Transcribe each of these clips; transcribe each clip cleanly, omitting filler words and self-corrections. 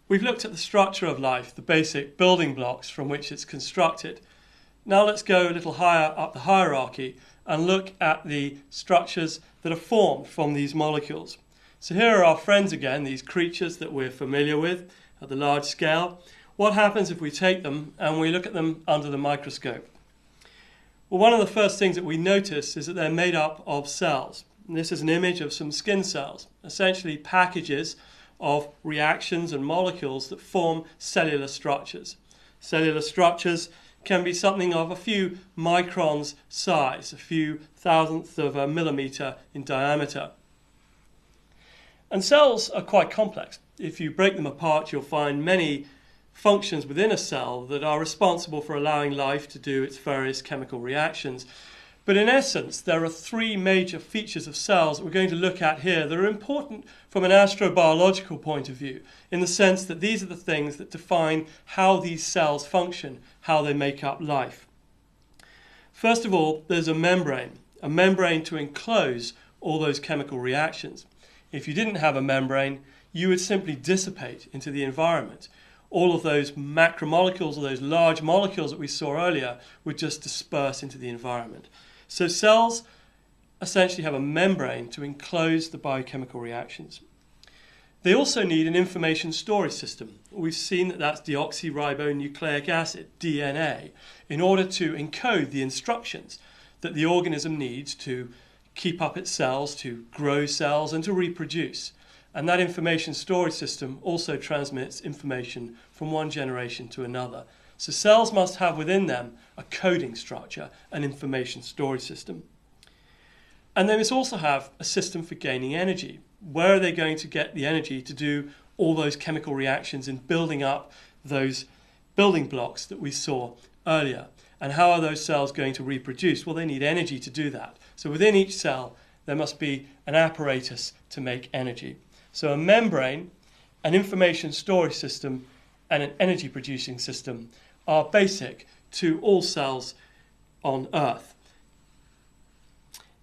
We've looked at the structure of life, the basic building blocks from which it's constructed. Now let's go a little higher up the hierarchy and look at the structures that are formed from these molecules. So here are our friends again, these creatures that we're familiar with at the large scale. What happens if we take them and we look at them under the microscope? Well, one of the first things that we notice is that they're made up of cells. And this is an image of some skin cells, essentially packages of reactions and molecules that form cellular structures. Cellular structures can be something of a few microns size, a few thousandths of a millimeter in diameter. And cells are quite complex. If you break them apart, you'll find many functions within a cell that are responsible for allowing life to do its various chemical reactions. But in essence, there are three major features of cells that we're going to look at here that are important from an astrobiological point of view, in the sense that these are the things that define how these cells function, how they make up life. First of all, there's a membrane to enclose all those chemical reactions. If you didn't have a membrane, you would simply dissipate into the environment. All of those macromolecules, or those large molecules that we saw earlier, would just disperse into the environment. So cells essentially have a membrane to enclose the biochemical reactions. They also need an information storage system. We've seen that that's deoxyribonucleic acid, DNA, in order to encode the instructions that the organism needs to keep up its cells, to grow cells, and to reproduce. And that information storage system also transmits information from one generation to another. So cells must have within them a coding structure, an information storage system. And they must also have a system for gaining energy. Where are they going to get the energy to do all those chemical reactions in building up those building blocks that we saw earlier? And how are those cells going to reproduce? Well, they need energy to do that. So within each cell, there must be an apparatus to make energy. So a membrane, an information storage system, and an energy producing system are basic to all cells on Earth.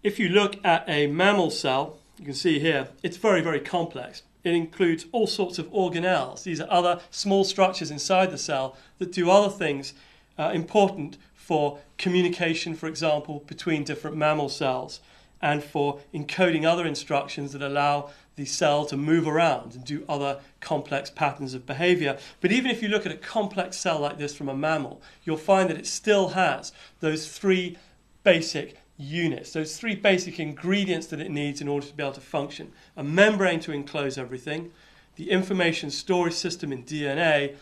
If you look at a mammal cell, you can see here, it's very, very complex. It includes all sorts of organelles. These are other small structures inside the cell that do other things important for communication, for example, between different mammal cells, and for encoding other instructions that allow the cell to move around and do other complex patterns of behavior. But even if you look at a complex cell like this from a mammal, you'll find that it still has those three basic units, those three basic ingredients that it needs in order to be able to function. A membrane to enclose everything, the information storage system in DNA,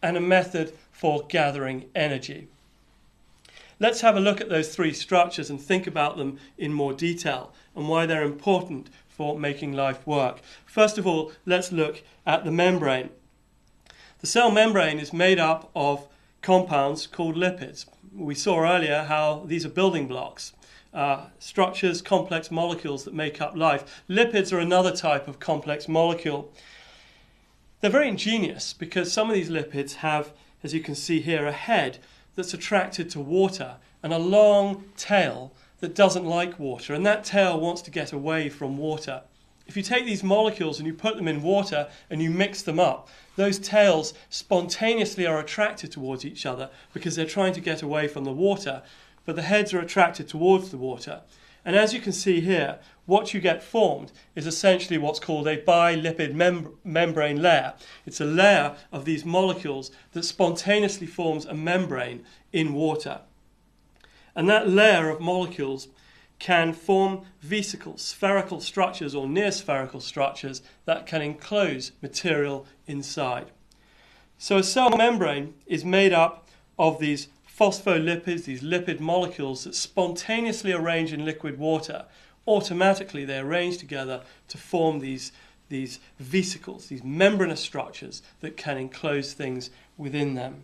and a method for gathering energy. Let's have a look at those three structures and think about them in more detail and why they're important for making life work. First of all, let's look at the membrane. The cell membrane is made up of compounds called lipids. We saw earlier how these are building blocks, structures, complex molecules that make up life. Lipids are another type of complex molecule. They're very ingenious because some of these lipids have, as you can see here, a head that's attracted to water and a long tail that doesn't like water, and that tail wants to get away from water. If you take these molecules and you put them in water and you mix them up, those tails spontaneously are attracted towards each other because they're trying to get away from the water, but the heads are attracted towards the water. And as you can see here, what you get formed is essentially what's called a bilipid membrane layer. It's a layer of these molecules that spontaneously forms a membrane in water. And that layer of molecules can form vesicles, spherical structures or near spherical structures that can enclose material inside. So a cell membrane is made up of these phospholipids, these lipid molecules that spontaneously arrange in liquid water. Automatically they arrange together to form these vesicles, these membranous structures that can enclose things within them.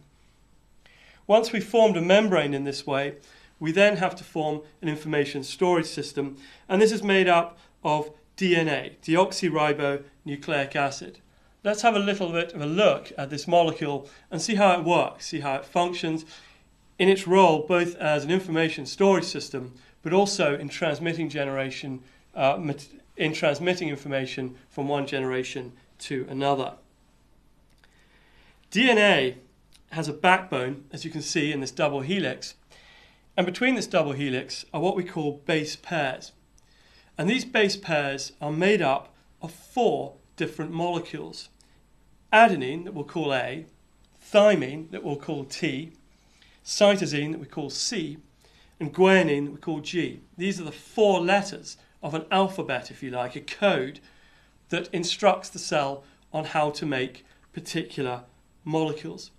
Once we've formed a membrane in this way, we then have to form an information storage system, and this is made up of DNA, deoxyribonucleic acid. Let's have a little bit of a look at this molecule and see how it works, see how it functions in its role both as an information storage system but also in transmitting information from one generation to another. DNA has a backbone, as you can see in this double helix, and between this double helix are what we call base pairs. And these base pairs are made up of 4 different molecules. Adenine, that we'll call A, thymine, that we'll call T, cytosine, that we call C, and guanine, that we call G. These are the 4 letters of an alphabet, if you like, a code that instructs the cell on how to make particular molecules.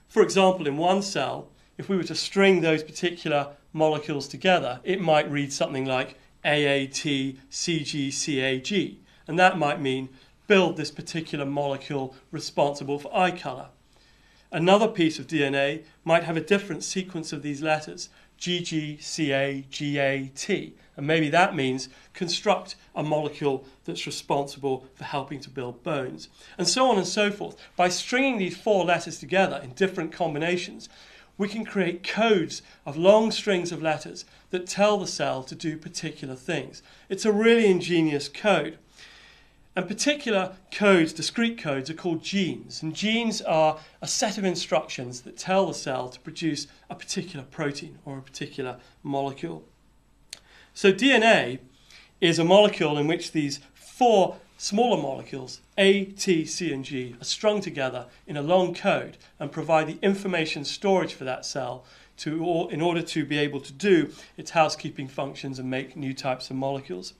For example, in one cell, if we were to string those particular molecules together, it might read something like AAT, CG, and that might mean build this particular molecule responsible for eye colour. Another piece of DNA might have a different sequence of these letters, GGCAGAT, and maybe that means construct a molecule that's responsible for helping to build bones, and so on and so forth. By stringing these 4 letters together in different combinations, we can create codes of long strings of letters that tell the cell to do particular things. It's a really ingenious code. And particular codes, discrete codes, are called genes. And genes are a set of instructions that tell the cell to produce a particular protein or a particular molecule. So DNA is a molecule in which these 4 smaller molecules, A, T, C, and G, are strung together in a long code and provide the information storage for that cell in order to be able to do its housekeeping functions and make new types of molecules.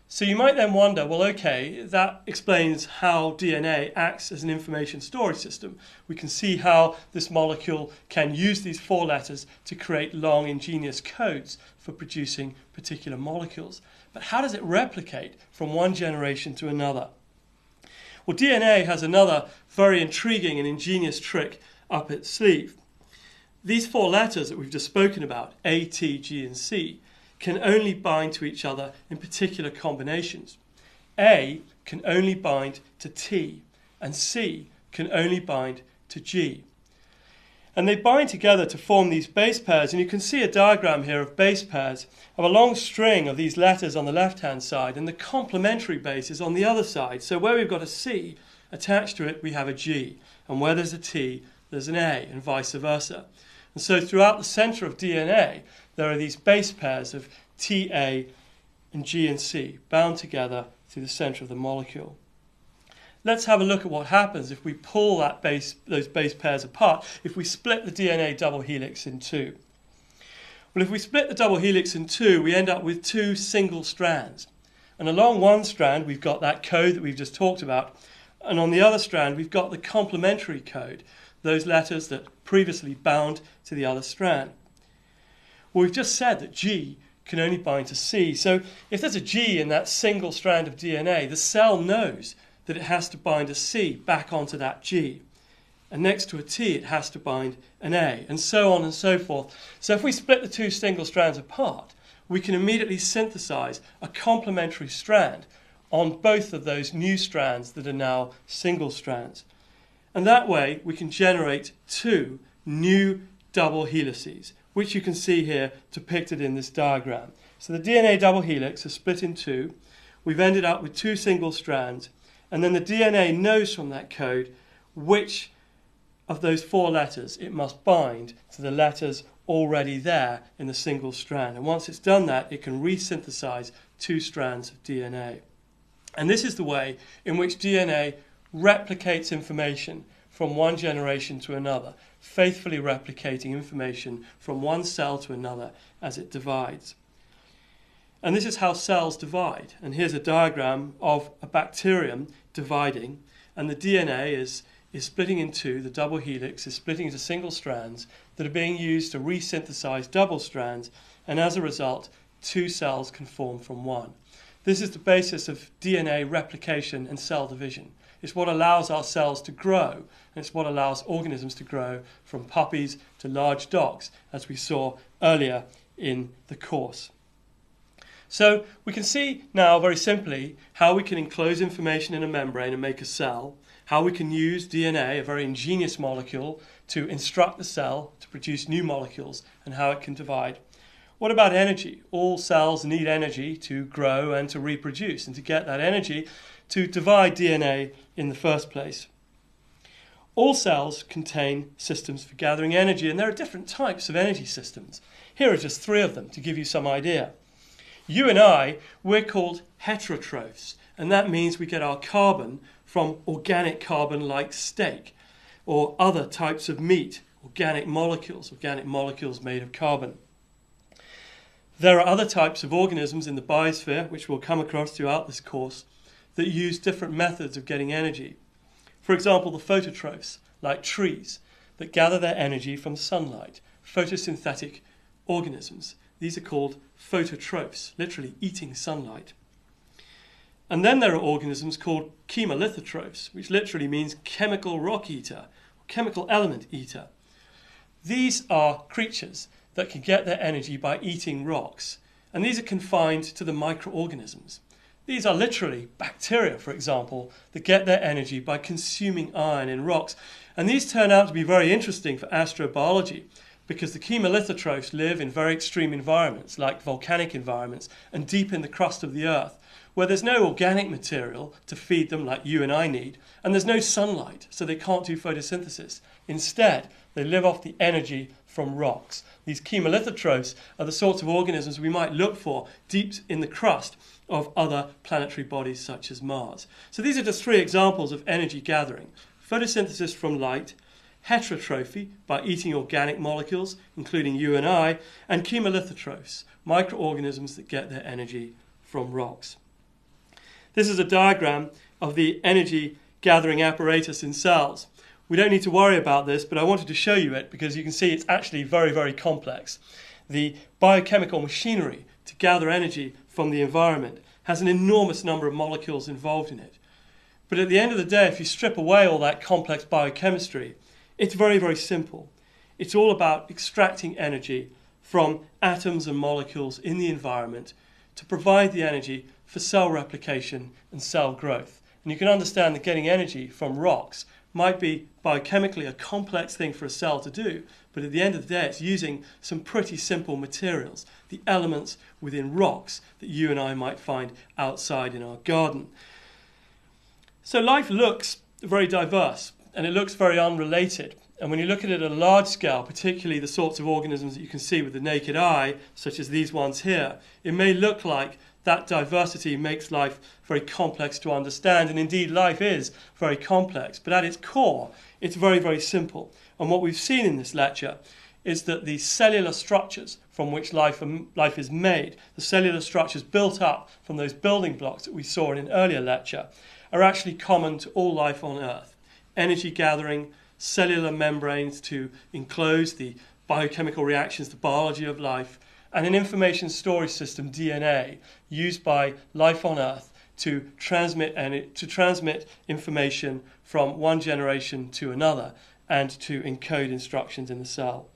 So you might then wonder, well, okay, that explains how DNA acts as an information storage system. We can see how this molecule can use these 4 letters to create long, ingenious codes for producing particular molecules. But how does it replicate from one generation to another? Well, DNA has another very intriguing and ingenious trick up its sleeve. These 4 letters that we've just spoken about, A, T, G, and C, can only bind to each other in particular combinations. A can only bind to T, and C can only bind to G. And they bind together to form these base pairs, and you can see a diagram here of base pairs of a long string of these letters on the left-hand side and the complementary bases on the other side. So where we've got a C attached to it, we have a G, and where there's a T, there's an A, and vice versa. And so throughout the center of DNA, there are these base pairs of TA and G and C bound together through the center of the molecule. Let's have a look at what happens if we pull those base pairs apart, if we split the DNA double helix in 2. Well, if we split the double helix in 2, we end up with 2 single strands. And along one strand, we've got that code that we've just talked about, and on the other strand, we've got the complementary code, those letters that previously bound to the other strand. Well, we've just said that G can only bind to C. So if there's a G in that single strand of DNA, the cell knows that it has to bind a C back onto that G. And next to a T, it has to bind an A, and so on and so forth. So if we split the 2 single strands apart, we can immediately synthesize a complementary strand on both of those new strands that are now single strands. And that way, we can generate 2 new double helices, which you can see here depicted in this diagram. So the DNA double helix is split in 2. We've ended up with 2 single strands, and then the DNA knows from that code which of those 4 letters it must bind to the letters already there in the single strand. And once it's done that, it can resynthesize 2 strands of DNA. And this is the way in which DNA replicates information from one generation to another, faithfully replicating information from one cell to another as it divides. And this is how cells divide. And here's a diagram of a bacterium dividing, and the DNA is splitting in 2, the double helix is splitting into single strands that are being used to resynthesize double strands, and as a result, 2 cells can form from 1. This is the basis of DNA replication and cell division. It's what allows our cells to grow, and it's what allows organisms to grow from puppies to large dogs, as we saw earlier in the course. So we can see now very simply how we can enclose information in a membrane and make a cell, how we can use DNA, a very ingenious molecule, to instruct the cell to produce new molecules, and how it can divide. What about energy? All cells need energy to grow and to reproduce, and to get that energy to divide DNA in the first place. All cells contain systems for gathering energy, and there are different types of energy systems. Here are just 3 of them to give you some idea. You and I, we're called heterotrophs, and that means we get our carbon from organic carbon like steak or other types of meat, organic molecules made of carbon. There are other types of organisms in the biosphere, which we'll come across throughout this course, that use different methods of getting energy. For example, the phototrophs, like trees, that gather their energy from sunlight, photosynthetic organisms. These are called phototrophs, literally eating sunlight. And then there are organisms called chemolithotrophs, which literally means chemical rock eater, chemical element eater. These are creatures that can get their energy by eating rocks, and these are confined to the microorganisms. These are literally bacteria, for example, that get their energy by consuming iron in rocks, and these turn out to be very interesting for astrobiology because the chemolithotrophs live in very extreme environments like volcanic environments and deep in the crust of the earth, where there's no organic material to feed them like you and I need, and there's no sunlight, so they can't do photosynthesis. Instead, they live off the energy from rocks. These chemolithotrophs are the sorts of organisms we might look for deep in the crust of other planetary bodies such as Mars. So these are just 3 examples of energy gathering. Photosynthesis from light, heterotrophy by eating organic molecules, including you and I, and chemolithotrophs, microorganisms that get their energy from rocks. This is a diagram of the energy gathering apparatus in cells. We don't need to worry about this, but I wanted to show you it because you can see it's actually very, very complex. The biochemical machinery to gather energy from the environment has an enormous number of molecules involved in it. But at the end of the day, if you strip away all that complex biochemistry, it's very, very simple. It's all about extracting energy from atoms and molecules in the environment to provide the energy for cell replication and cell growth. And you can understand that getting energy from rocks might be biochemically a complex thing for a cell to do, but at the end of the day it's using some pretty simple materials, the elements within rocks that you and I might find outside in our garden. So life looks very diverse and it looks very unrelated. And when you look at it at a large scale, particularly the sorts of organisms that you can see with the naked eye, such as these ones here, it may look like that diversity makes life very complex to understand, and indeed life is very complex. But at its core, it's very, very simple. And what we've seen in this lecture is that the cellular structures from which life is made, the cellular structures built up from those building blocks that we saw in an earlier lecture, are actually common to all life on Earth. Energy gathering, cellular membranes to enclose the biochemical reactions, the biology of life, and an information storage system, DNA, used by life on Earth to transmit information from one generation to another and to encode instructions in the cell.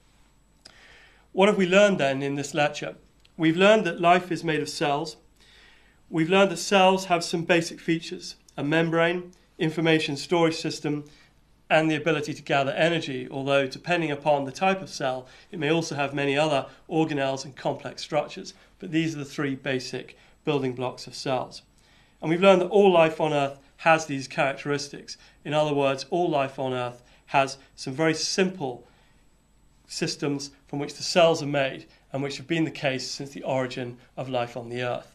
What have we learned then in this lecture? We've learned that life is made of cells. We've learned that cells have some basic features: a membrane, information storage system, and the ability to gather energy, although depending upon the type of cell, it may also have many other organelles and complex structures. But these are the 3 basic building blocks of cells. And we've learned that all life on Earth has these characteristics. In other words, all life on Earth has some very simple systems from which the cells are made and which have been the case since the origin of life on the Earth.